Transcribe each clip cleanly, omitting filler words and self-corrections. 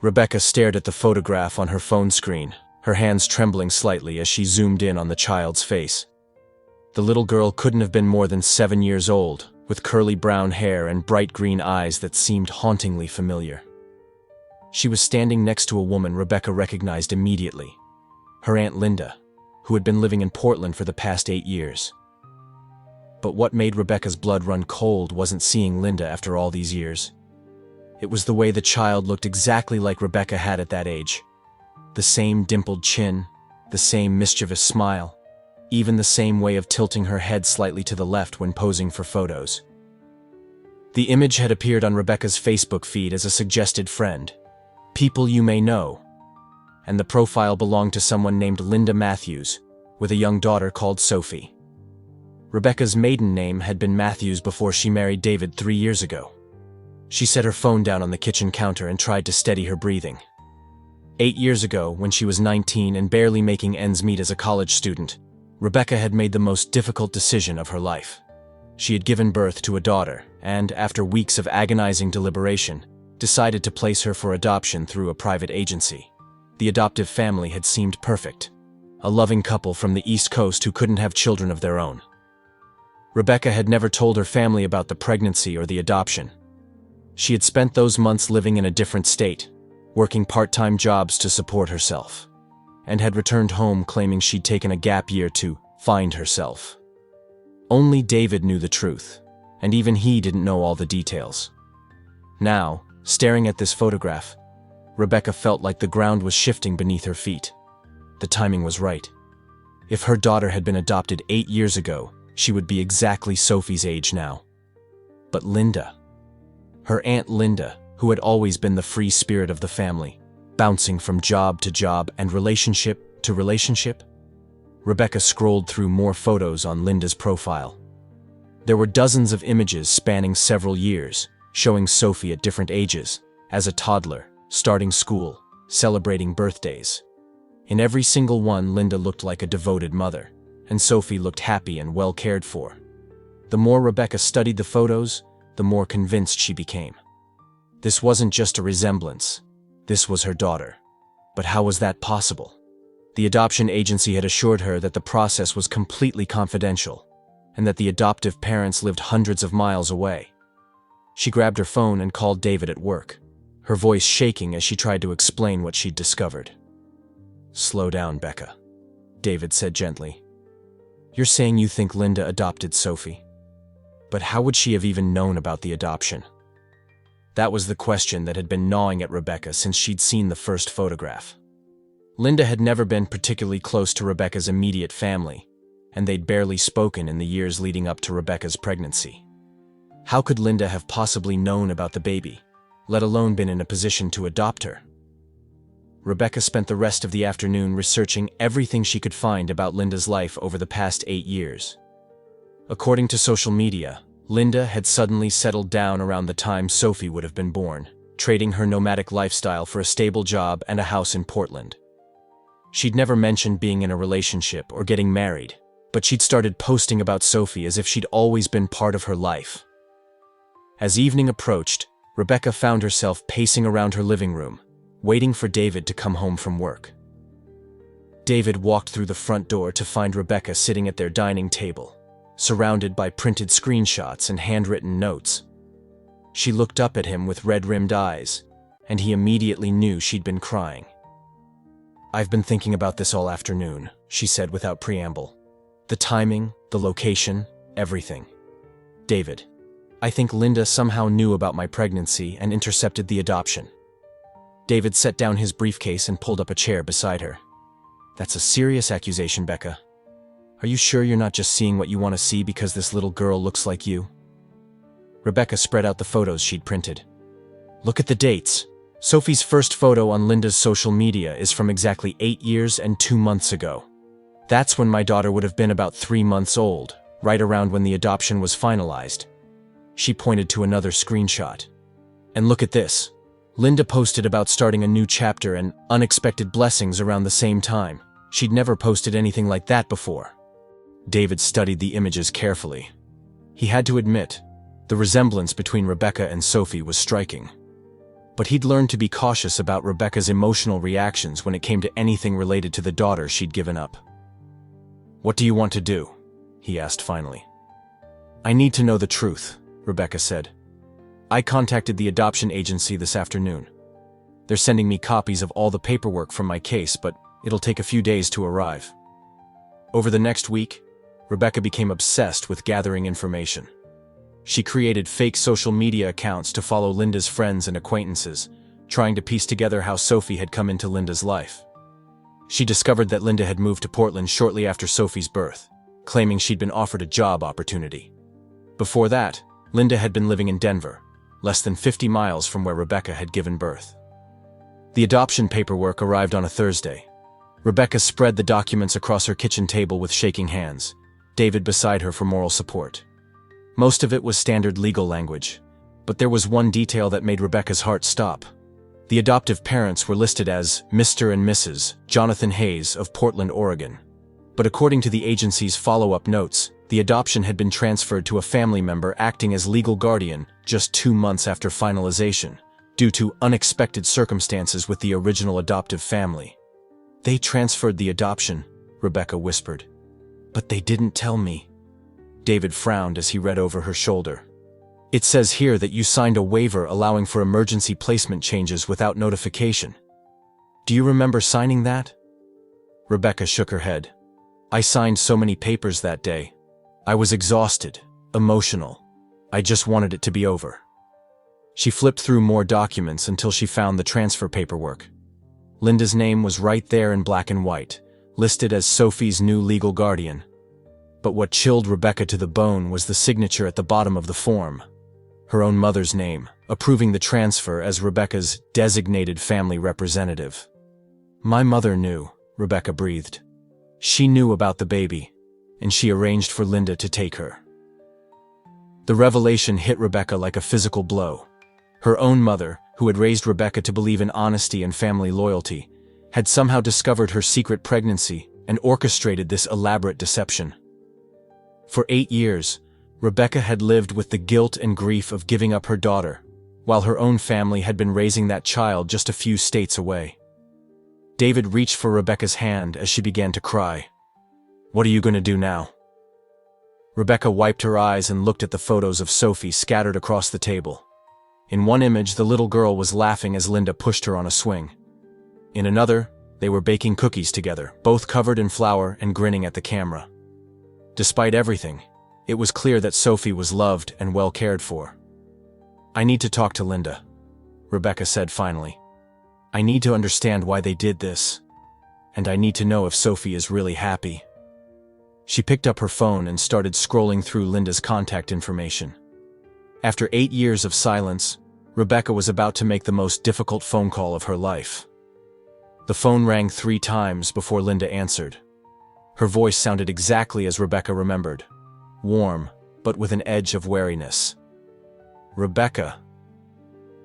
Rebecca stared at the photograph on her phone screen, her hands trembling slightly as she zoomed in on the child's face. The little girl couldn't have been more than 7 years old, with curly brown hair and bright green eyes that seemed hauntingly familiar. She was standing next to a woman Rebecca recognized immediately, her Aunt Linda, who had been living in Portland for the past 8 years. But what made Rebecca's blood run cold wasn't seeing Linda after all these years. It was the way the child looked exactly like Rebecca had at that age. The same dimpled chin, the same mischievous smile, even the same way of tilting her head slightly to the left when posing for photos. The image had appeared on Rebecca's Facebook feed as a suggested friend, people you may know, and the profile belonged to someone named Linda Matthews, with a young daughter called Sophie. Rebecca's maiden name had been Matthews before she married David 3 years ago. She set her phone down on the kitchen counter and tried to steady her breathing. 8 years ago, when she was 19 and barely making ends meet as a college student, Rebecca had made the most difficult decision of her life. She had given birth to a daughter and, after weeks of agonizing deliberation, decided to place her for adoption through a private agency. The adoptive family had seemed perfect, a loving couple from the East Coast who couldn't have children of their own. Rebecca had never told her family about the pregnancy or the adoption. She had spent those months living in a different state, working part-time jobs to support herself, and had returned home claiming she'd taken a gap year to find herself. Only David knew the truth, and even he didn't know all the details. Now, staring at this photograph, Rebecca felt like the ground was shifting beneath her feet. The timing was right. If her daughter had been adopted 8 years ago, she would be exactly Sophie's age now. But Linda, her Aunt Linda, who had always been the free spirit of the family, bouncing from job to job and relationship to relationship? Rebecca scrolled through more photos on Linda's profile. There were dozens of images spanning several years, showing Sophie at different ages, as a toddler, starting school, celebrating birthdays. In every single one, Linda looked like a devoted mother, and Sophie looked happy and well cared for. The more Rebecca studied the photos, the more convinced she became. This wasn't just a resemblance. This was her daughter. But how was that possible? The adoption agency had assured her that the process was completely confidential, and that the adoptive parents lived hundreds of miles away. She grabbed her phone and called David at work, her voice shaking as she tried to explain what she'd discovered. "Slow down, Becca," David said gently. "You're saying you think Linda adopted Sophie? But how would she have even known about the adoption?" That was the question that had been gnawing at Rebecca since she'd seen the first photograph. Linda had never been particularly close to Rebecca's immediate family, and they'd barely spoken in the years leading up to Rebecca's pregnancy. How could Linda have possibly known about the baby, let alone been in a position to adopt her? Rebecca spent the rest of the afternoon researching everything she could find about Linda's life over the past 8 years. According to social media, Linda had suddenly settled down around the time Sophie would have been born, trading her nomadic lifestyle for a stable job and a house in Portland. She'd never mentioned being in a relationship or getting married, but she'd started posting about Sophie as if she'd always been part of her life. As evening approached, Rebecca found herself pacing around her living room, waiting for David to come home from work. David walked through the front door to find Rebecca sitting at their dining table, surrounded by printed screenshots and handwritten notes. She looked up at him with red-rimmed eyes, and he immediately knew she'd been crying. "I've been thinking about this all afternoon," she said without preamble. "The timing, the location, everything. David, I think Linda somehow knew about my pregnancy and intercepted the adoption." David set down his briefcase and pulled up a chair beside her. "That's a serious accusation, Becca. Are you sure you're not just seeing what you want to see because this little girl looks like you?" Rebecca spread out the photos she'd printed. "Look at the dates. Sophie's first photo on Linda's social media is from exactly 8 years and 2 months ago. That's when my daughter would have been about 3 months old, right around when the adoption was finalized." She pointed to another screenshot. "And look at this. Linda posted about starting a new chapter and unexpected blessings around the same time. She'd never posted anything like that before." David studied the images carefully. He had to admit, the resemblance between Rebecca and Sophie was striking. but he'd learned to be cautious about Rebecca's emotional reactions when it came to anything related to the daughter she'd given up. "What do you want to do?" he asked finally. "I need to know the truth," Rebecca said. "I contacted the adoption agency this afternoon. They're sending me copies of all the paperwork from my case, but it'll take a few days to arrive." Over the next week, Rebecca became obsessed with gathering information. She created fake social media accounts to follow Linda's friends and acquaintances, trying to piece together how Sophie had come into Linda's life. She discovered that Linda had moved to Portland shortly after Sophie's birth, claiming she'd been offered a job opportunity. Before that, Linda had been living in Denver, less than 50 miles from where Rebecca had given birth. The adoption paperwork arrived on a Thursday. Rebecca spread the documents across her kitchen table with shaking hands, David beside her for moral support. Most of it was standard legal language, but there was one detail that made Rebecca's heart stop. The adoptive parents were listed as Mr. and Mrs. Jonathan Hayes of Portland, Oregon. But according to the agency's follow-up notes, the adoption had been transferred to a family member acting as legal guardian just 2 months after finalization, due to unexpected circumstances with the original adoptive family. "They transferred the adoption," Rebecca whispered. "But they didn't tell me." David frowned as he read over her shoulder. "It says here that you signed a waiver allowing for emergency placement changes without notification. Do you remember signing that?" Rebecca shook her head. "I signed so many papers that day. I was exhausted, emotional. I just wanted it to be over." She flipped through more documents until she found the transfer paperwork. Linda's name was right there in black and white, listed as Sophie's new legal guardian. But what chilled Rebecca to the bone was the signature at the bottom of the form. Her own mother's name, approving the transfer as Rebecca's designated family representative. "My mother knew," Rebecca breathed. "She knew about the baby, and she arranged for Linda to take her." The revelation hit Rebecca like a physical blow. Her own mother, who had raised Rebecca to believe in honesty and family loyalty, had somehow discovered her secret pregnancy and orchestrated this elaborate deception. For 8 years, Rebecca had lived with the guilt and grief of giving up her daughter, while her own family had been raising that child just a few states away. David reached for Rebecca's hand as she began to cry. "What are you going to do now?" Rebecca wiped her eyes and looked at the photos of Sophie scattered across the table. In one image, the little girl was laughing as Linda pushed her on a swing. In another, they were baking cookies together, both covered in flour and grinning at the camera. Despite everything, it was clear that Sophie was loved and well cared for. "I need to talk to Linda," Rebecca said finally. "I need to understand why they did this, and I need to know if Sophie is really happy." She picked up her phone and started scrolling through Linda's contact information. After 8 years of silence, Rebecca was about to make the most difficult phone call of her life. The phone rang 3 times before Linda answered. Her voice sounded exactly as Rebecca remembered, warm, but with an edge of wariness. "Rebecca.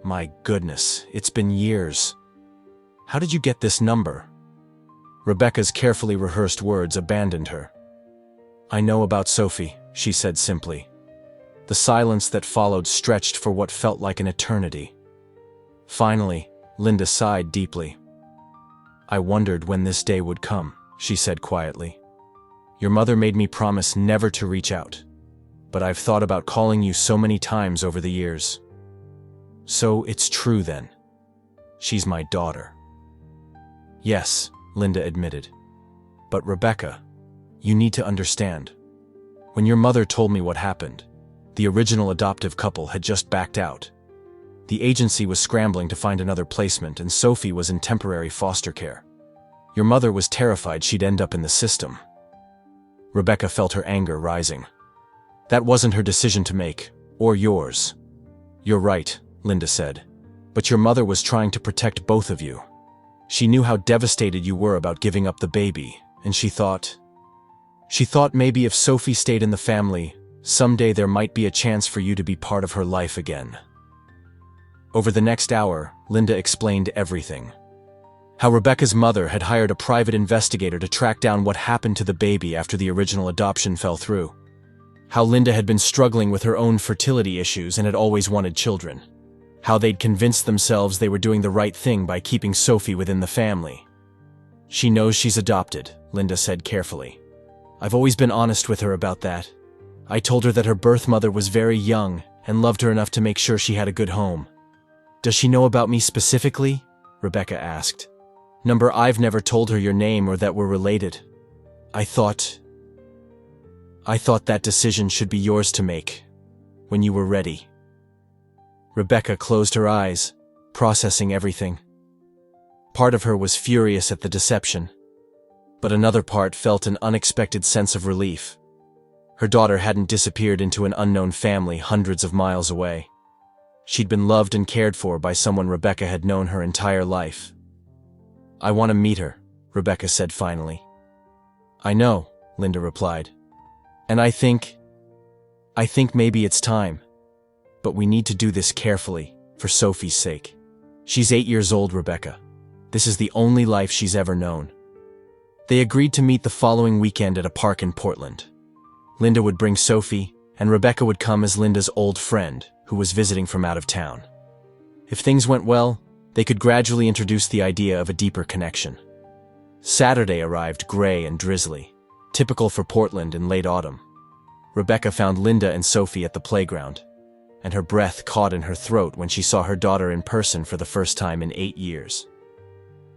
My goodness, it's been years. How did you get this number?" Rebecca's carefully rehearsed words abandoned her. "I know about Sophie," she said simply. The silence that followed stretched for what felt like an eternity. Finally, Linda sighed deeply. "I wondered when this day would come," she said quietly. "Your mother made me promise never to reach out, but I've thought about calling you so many times over the years. So it's true then. She's my daughter." "Yes," Linda admitted. "But Rebecca, you need to understand. When your mother told me what happened, the original adoptive couple had just backed out. The agency was scrambling to find another placement, and Sophie was in temporary foster care. Your mother was terrified she'd end up in the system." Rebecca felt her anger rising. "That wasn't her decision to make, or yours." "You're right," Linda said. "But your mother was trying to protect both of you. She knew how devastated you were about giving up the baby, and she thought maybe if Sophie stayed in the family, someday there might be a chance for you to be part of her life again." Over the next hour, Linda explained everything. How Rebecca's mother had hired a private investigator to track down what happened to the baby after the original adoption fell through. How Linda had been struggling with her own fertility issues and had always wanted children. how they'd convinced themselves they were doing the right thing by keeping Sophie within the family. "She knows she's adopted," Linda said carefully. "I've always been honest with her about that. I told her that her birth mother was very young and loved her enough to make sure she had a good home." "Does she know about me specifically?" Rebecca asked. "I've never told her your name or that we're related. I thought that decision should be yours to make, when you were ready." Rebecca closed her eyes, processing everything. Part of her was furious at the deception, but another part felt an unexpected sense of relief. Her daughter hadn't disappeared into an unknown family hundreds of miles away. She'd been loved and cared for by someone Rebecca had known her entire life. "I want to meet her," Rebecca said finally. "I know," Linda replied. "And I think maybe it's time. But we need to do this carefully, for Sophie's sake. She's 8 years old, Rebecca. This is the only life she's ever known." They agreed to meet the following weekend at a park in Portland. Linda would bring Sophie, and Rebecca would come as Linda's old friend, who was visiting from out of town. If things went well, they could gradually introduce the idea of a deeper connection. Saturday arrived gray and drizzly, typical for Portland in late autumn. Rebecca found Linda and Sophie at the playground, and her breath caught in her throat when she saw her daughter in person for the first time in 8 years.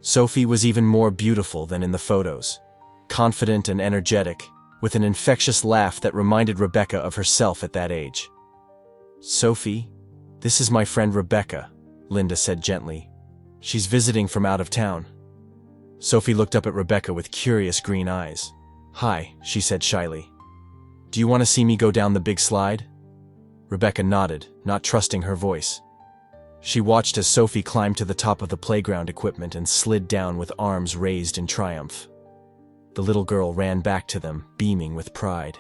Sophie was even more beautiful than in the photos, confident and energetic, with an infectious laugh that reminded Rebecca of herself at that age. "Sophie, this is my friend Rebecca," Linda said gently. "She's visiting from out of town." Sophie looked up at Rebecca with curious green eyes. "Hi," she said shyly. "Do you want to see me go down the big slide?" Rebecca nodded, not trusting her voice. She watched as Sophie climbed to the top of the playground equipment and slid down with arms raised in triumph. The little girl ran back to them, beaming with pride.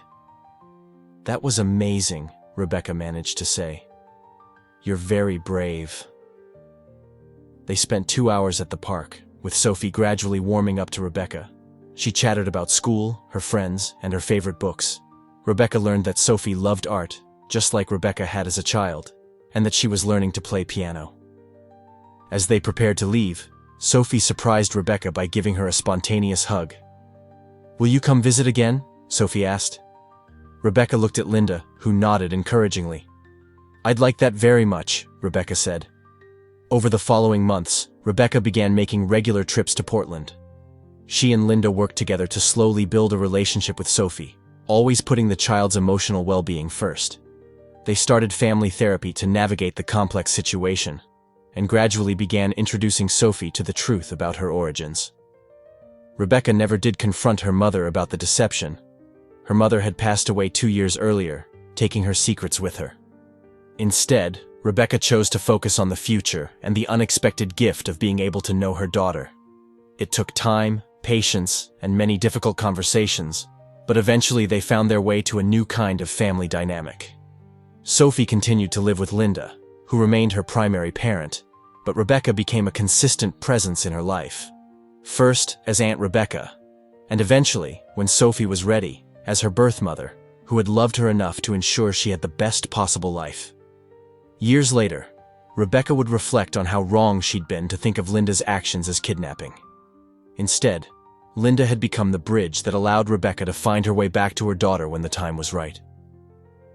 "That was amazing," Rebecca managed to say. "You're very brave." They spent 2 hours at the park, with Sophie gradually warming up to Rebecca. She chatted about school, her friends, and her favorite books. Rebecca learned that Sophie loved art, just like Rebecca had as a child, and that she was learning to play piano. As they prepared to leave, Sophie surprised Rebecca by giving her a spontaneous hug. "Will you come visit again?" Sophie asked. Rebecca looked at Linda, who nodded encouragingly. "I'd like that very much," Rebecca said. Over the following months, Rebecca began making regular trips to Portland. She and Linda worked together to slowly build a relationship with Sophie, always putting the child's emotional well-being first. They started family therapy to navigate the complex situation, and gradually began introducing Sophie to the truth about her origins. Rebecca never did confront her mother about the deception. Her mother had passed away 2 years earlier, taking her secrets with her. Instead, Rebecca chose to focus on the future and the unexpected gift of being able to know her daughter. It took time, patience, and many difficult conversations, but eventually they found their way to a new kind of family dynamic. Sophie continued to live with Linda, who remained her primary parent, but Rebecca became a consistent presence in her life. First, as Aunt Rebecca, and eventually, when Sophie was ready, as her birth mother, who had loved her enough to ensure she had the best possible life. Years later, Rebecca would reflect on how wrong she'd been to think of Linda's actions as kidnapping. Instead, Linda had become the bridge that allowed Rebecca to find her way back to her daughter when the time was right.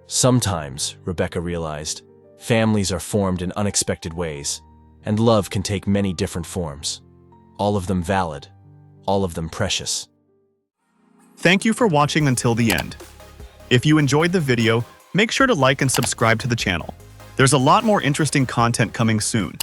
Sometimes, Rebecca realized, families are formed in unexpected ways, and love can take many different forms. All of them valid, all of them precious. Thank you for watching until the end. If you enjoyed the video, make sure to like and subscribe to the channel. There's a lot more interesting content coming soon.